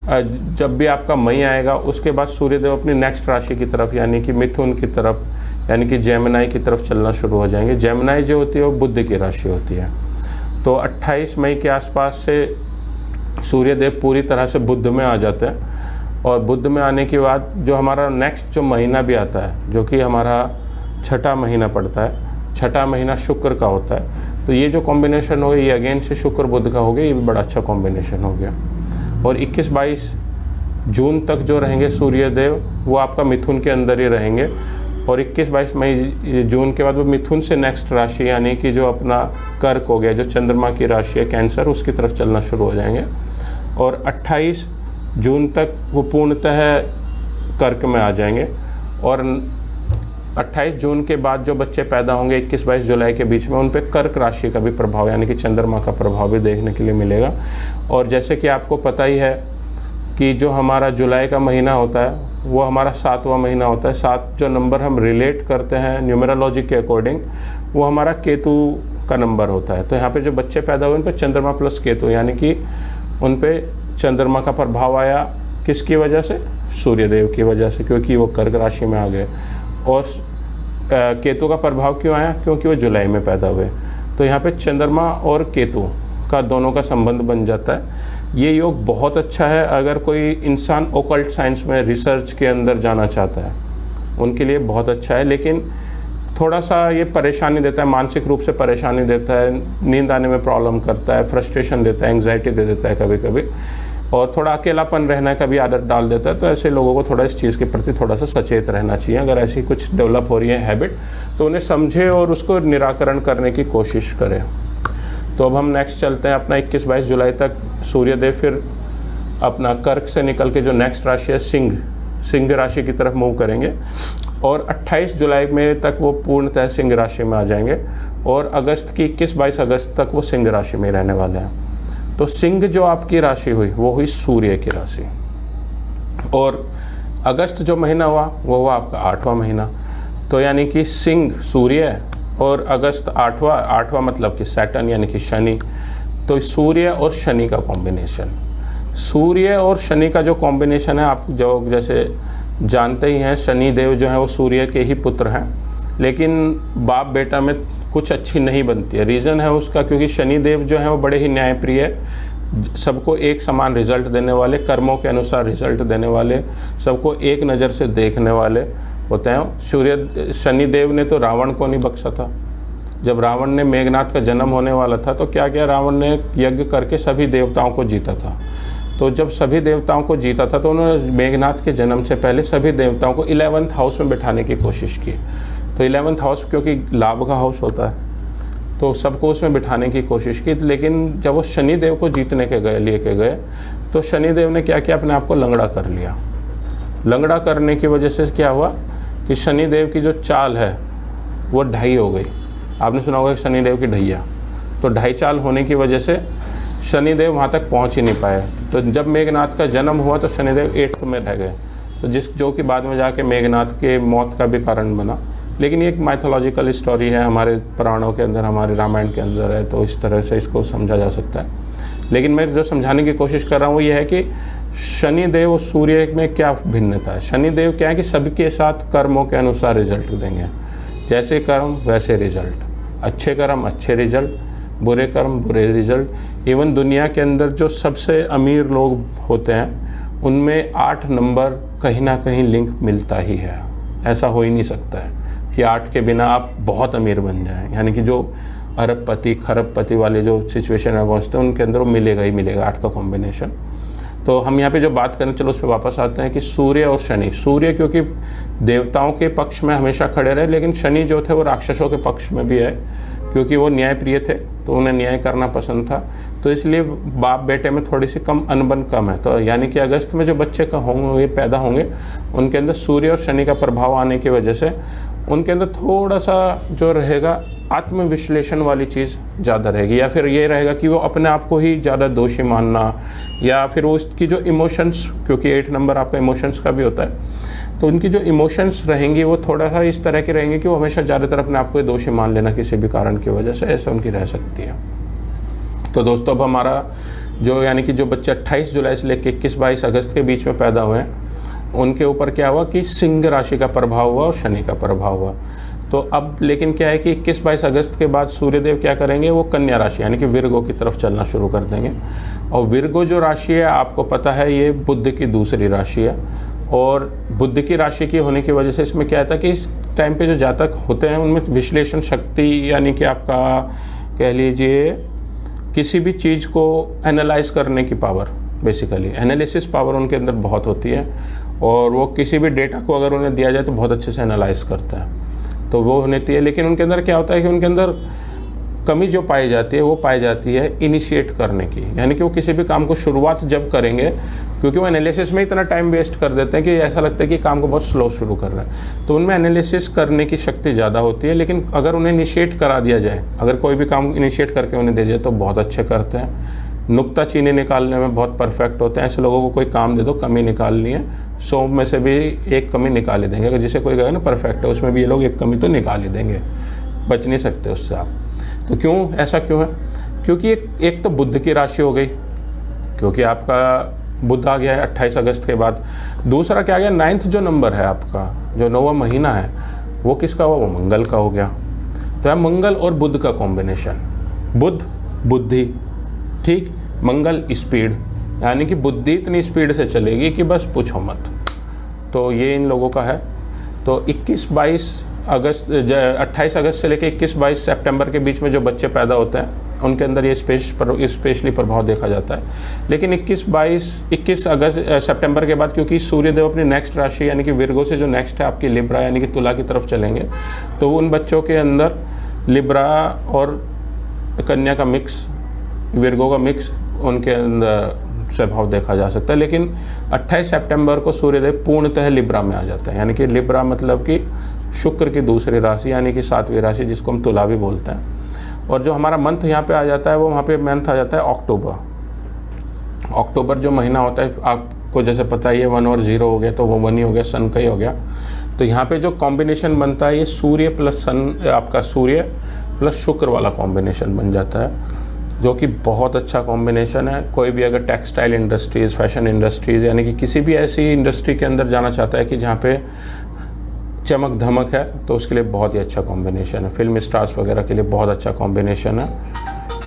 जब भी आपका मई आएगा उसके बाद सूर्यदेव अपनी नेक्स्ट राशि की तरफ यानी कि मिथुन की तरफ यानी कि जेमिनी की तरफ चलना शुरू हो जाएंगे। जेमिनी जो होती है वो बुध की राशि होती है। तो 28 मई के आसपास से सूर्यदेव पूरी तरह से बुध में आ जाते हैं और बुध में आने के बाद जो हमारा नेक्स्ट जो महीना भी आता है जो कि हमारा छठा महीना पड़ता है, छठा महीना शुक्र का होता है। तो ये जो कॉम्बिनेशन हो गया ये अगेन से शुक्र बुध का हो गया, ये भी बड़ा अच्छा कॉम्बिनेशन हो गया। और 21-22 जून तक जो रहेंगे सूर्यदेव वो आपका मिथुन के अंदर ही रहेंगे और 21-22 मई जून के बाद वो मिथुन से नेक्स्ट राशि यानी कि जो अपना कर्क हो गया, जो चंद्रमा की राशि है कैंसर, उसकी तरफ चलना शुरू हो जाएंगे। और 28 जून तक वो पूर्णतः कर्क में आ जाएंगे। और 28 जून के बाद जो बच्चे पैदा होंगे 21-22 जुलाई के बीच में, उन पे कर्क राशि का भी प्रभाव यानी कि चंद्रमा का प्रभाव भी देखने के लिए मिलेगा। और जैसे कि आपको पता ही है कि जो हमारा जुलाई का महीना होता है वो हमारा 7वां महीना होता है। 7 जो नंबर हम रिलेट करते हैं न्यूमेरोलॉजी के अकॉर्डिंग वो हमारा केतु का नंबर होता है। तो यहाँ पे जो बच्चे पैदा हुए उन पे चंद्रमा प्लस केतु यानी कि उन पे चंद्रमा का प्रभाव आया। किसकी वजह से? सूर्यदेव की वजह से, क्योंकि वो कर्क राशि में आ गए। और केतु का प्रभाव क्यों आया? क्योंकि वो जुलाई में पैदा हुए। तो यहाँ पे चंद्रमा और केतु का दोनों का संबंध बन जाता है। ये योग बहुत अच्छा है अगर कोई इंसान ओकल्ट साइंस में रिसर्च के अंदर जाना चाहता है, उनके लिए बहुत अच्छा है। लेकिन थोड़ा सा ये परेशानी देता है, मानसिक रूप से परेशानी देता है, नींद आने में प्रॉब्लम करता है, फ्रस्ट्रेशन देता है, एंग्जाइटी दे देता है कभी कभी, और थोड़ा अकेलापन रहने का भी आदत डाल देता है। तो ऐसे लोगों को थोड़ा इस चीज़ के प्रति थोड़ा सा सचेत रहना चाहिए। अगर ऐसी कुछ डेवलप हो रही है हैबिट तो उन्हें समझे और उसको निराकरण करने की कोशिश करें। तो अब हम नेक्स्ट चलते हैं अपना 21-22 जुलाई तक सूर्यदेव फिर अपना कर्क से निकल के जो नेक्स्ट राशि है सिंह राशि की तरफ मूव करेंगे और 28 जुलाई में तक वो पूर्णतः सिंह राशि में आ जाएंगे और अगस्त की 21-22 अगस्त तक वो सिंह राशि में रहने वाले हैं। तो सिंह जो आपकी राशि हुई वो हुई सूर्य की राशि और अगस्त जो महीना हुआ वो हुआ आपका 8वां महीना। तो यानी कि सिंह सूर्य और अगस्त 8वां मतलब कि सैटर्न यानी कि शनि। तो सूर्य और शनि का कॉम्बिनेशन, सूर्य और शनि का जो कॉम्बिनेशन है, आप जो जैसे जानते ही हैं शनि देव जो है वो सूर्य के ही पुत्र हैं, लेकिन बाप बेटा में कुछ अच्छी नहीं बनती है। रीज़न है उसका क्योंकि शनि देव जो है वो बड़े ही न्यायप्रिय, सबको एक समान रिजल्ट देने वाले, कर्मों के अनुसार रिजल्ट देने वाले, सबको एक नज़र से देखने वाले होते हैं। शनि देव ने तो रावण को नहीं बख्शा था। जब रावण ने मेघनाथ का जन्म होने वाला था तो क्या किया रावण ने? यज्ञ करके सभी देवताओं को जीता था। तो जब सभी देवताओं को जीता था तो उन्होंने मेघनाथ के जन्म से पहले सभी देवताओं को 11th हाउस में बिठाने की कोशिश की। तो 11th हाउस क्योंकि लाभ का हाउस होता है तो सबको उसमें बिठाने की कोशिश की। लेकिन जब वो शनि देव को जीतने के गए लेके गए तो शनि देव ने क्या किया? अपने आप को लंगड़ा कर लिया। लंगड़ा करने की वजह से क्या हुआ कि शनि देव की जो चाल है वो ढाई हो गई। आपने सुना होगा शनि देव की ढैया। तो ढाई चाल होने की वजह से शनिदेव वहाँ तक पहुँच ही नहीं पाए। तो जब मेघनाथ का जन्म हुआ तो शनिदेव 8th में रह गए, तो जो कि बाद में जाके मेघनाथ के मौत का भी कारण बना। लेकिन ये एक माइथोलॉजिकल स्टोरी है, हमारे पुराणों के अंदर, हमारे रामायण के अंदर है, तो इस तरह से इसको समझा जा सकता है। लेकिन मैं जो समझाने की कोशिश कर रहा हूँ वो ये है कि शनिदेव और सूर्य में क्या भिन्नता है। शनिदेव क्या है कि सबके साथ कर्मों के अनुसार रिजल्ट देंगे, जैसे कर्म वैसे रिजल्ट, अच्छे कर्म अच्छे रिजल्ट, बुरे कर्म बुरे रिजल्ट। इवन दुनिया के अंदर जो सबसे अमीर लोग होते हैं उनमें 8 नंबर कहीं ना कहीं लिंक मिलता ही है। ऐसा हो ही नहीं सकता है कि 8 के बिना आप बहुत अमीर बन जाएं। यानी कि जो अरबपति खरबपति वाले जो सिचुएशन में पहुँचते हैं उनके अंदर वो मिलेगा ही मिलेगा 8 का कॉम्बिनेशन। तो हम यहाँ पे जो बात करें, चलो उस पर वापस आते हैं कि सूर्य और शनि। सूर्य क्योंकि देवताओं के पक्ष में हमेशा खड़े रहे, लेकिन शनि जो थे वो राक्षसों के पक्ष में भी है क्योंकि वो न्यायप्रिय थे, तो उन्हें न्याय करना पसंद था। तो इसलिए बाप बेटे में थोड़ी सी कम अनबन कम है। तो यानी कि अगस्त में जो बच्चे का होंगे पैदा होंगे उनके अंदर सूर्य और शनि का प्रभाव आने की वजह से उनके अंदर थोड़ा सा जो रहेगा आत्मविश्लेषण वाली चीज़ ज़्यादा रहेगी, या फिर ये रहेगा कि वो अपने आप को ही ज़्यादा दोषी मानना, या फिर वो उसकी जो इमोशंस, क्योंकि 8 नंबर आपका इमोशंस का भी होता है, तो उनकी जो इमोशंस रहेंगी वो थोड़ा सा इस तरह के रहेंगे कि वो हमेशा ज़्यादातर अपने आप को ही दोषी मान लेना किसी भी कारण की वजह से, ऐसा उनकी रह सकती है। तो दोस्तों अब हमारा जो यानी कि जो बच्चे 28 जुलाई से लेकर 21-22 अगस्त के बीच में पैदा हुए हैं उनके ऊपर क्या हुआ कि सिंह राशि का प्रभाव हुआ और शनि का प्रभाव हुआ। तो अब लेकिन क्या है कि 21-22 अगस्त के बाद सूर्यदेव क्या करेंगे, वो कन्या राशि यानी कि विर्गो की तरफ चलना शुरू कर देंगे। और विर्गो जो राशि है आपको पता है ये बुध की दूसरी राशि है, और बुध की राशि की होने की वजह से इसमें क्या था कि इस टाइम पे जो जातक होते हैं उनमें विश्लेषण शक्ति यानी कि आपका कह लीजिए किसी भी चीज़ को एनालाइज करने की पावर, बेसिकली एनालिसिस पावर उनके अंदर बहुत होती है, और वो किसी भी डेटा को अगर उन्हें दिया जाए तो बहुत अच्छे से एनालाइज करता है, तो वो होती है। लेकिन उनके अंदर क्या होता है कि उनके अंदर कमी जो पाई जाती है वो पाई जाती है इनिशिएट करने की, यानी कि वो किसी भी काम को शुरुआत जब करेंगे, क्योंकि वो एनालिसिस में इतना टाइम वेस्ट कर देते हैं कि ऐसा लगता है कि काम को बहुत स्लो शुरू कर रहे हैं, तो उनमें एनालिसिस करने की शक्ति ज़्यादा होती है। लेकिन अगर उन्हें इनिशिएट करा दिया जाए, अगर कोई भी काम इनिशिएट करके उन्हें दे जाए तो बहुत अच्छे करते हैं, नुक्ताचीनी निकालने में बहुत परफेक्ट होते हैं। ऐसे लोगों को कोई काम दे दो, कमी निकालनी है, 100 में से भी एक कमी निकाल ही देंगे। अगर जिसे कोई कहे ना परफेक्ट है, उसमें भी ये लोग एक कमी तो निकाल ही देंगे, बच नहीं सकते उससे आप। तो क्यों ऐसा क्यों है? क्योंकि एक तो बुध की राशि हो गई, क्योंकि आपका बुध आ गया है 28 अगस्त के बाद। दूसरा क्या आ गया, 9th जो नंबर है आपका, जो 9वां महीना है, वो किसका हुआ, वो मंगल का हो गया। तो है मंगल और बुध का कॉम्बिनेशन, बुध बुद्धि, ठीक, मंगल स्पीड, यानी कि बुद्धि इतनी स्पीड से चलेगी कि बस पूछो मत। तो ये इन लोगों का है। तो 21-22 अगस्त 28 अगस्त से लेकर 21-22 सितंबर के बीच में जो बच्चे पैदा होते हैं उनके अंदर ये स्पेशली प्रभाव देखा जाता है। लेकिन 21 अगस्त सितंबर के बाद, क्योंकि सूर्यदेव अपनी नेक्स्ट राशि यानी कि विर्गो से जो नेक्स्ट है आपकी लिब्रा यानी कि तुला की तरफ चलेंगे, तो उन बच्चों के अंदर लिब्रा और कन्या का मिक्स, विर्गो का मिक्स उनके अंदर स्वभाव देखा जा सकता है। लेकिन 28 सितंबर को सूर्यदेव पूर्णतः लिब्रा में आ जाते हैं, यानी कि लिब्रा मतलब कि शुक्र की दूसरी राशि यानी कि 7वीं राशि, जिसको हम तुला भी बोलते हैं। और जो हमारा मंथ यहाँ पे आ जाता है वो वहाँ पे मंथ आ जाता है अक्टूबर। अक्टूबर जो महीना होता है आपको जैसे पता ही है, 1 और 0 हो गया तो वो 1 ही हो गया, सन का ही हो गया। तो यहाँ पे जो कॉम्बिनेशन बनता है ये सूर्य प्लस सन, आपका सूर्य प्लस शुक्र वाला कॉम्बिनेशन बन जाता है, जो कि बहुत अच्छा कॉम्बिनेशन है। कोई भी अगर टेक्सटाइल इंडस्ट्रीज़, फैशन इंडस्ट्रीज़ यानी कि किसी भी ऐसी इंडस्ट्री के अंदर जाना चाहता है कि जहाँ पे चमक धमक है, तो उसके लिए बहुत ही अच्छा कॉम्बिनेशन है। फिल्म स्टार्स वगैरह के लिए बहुत अच्छा कॉम्बिनेशन है।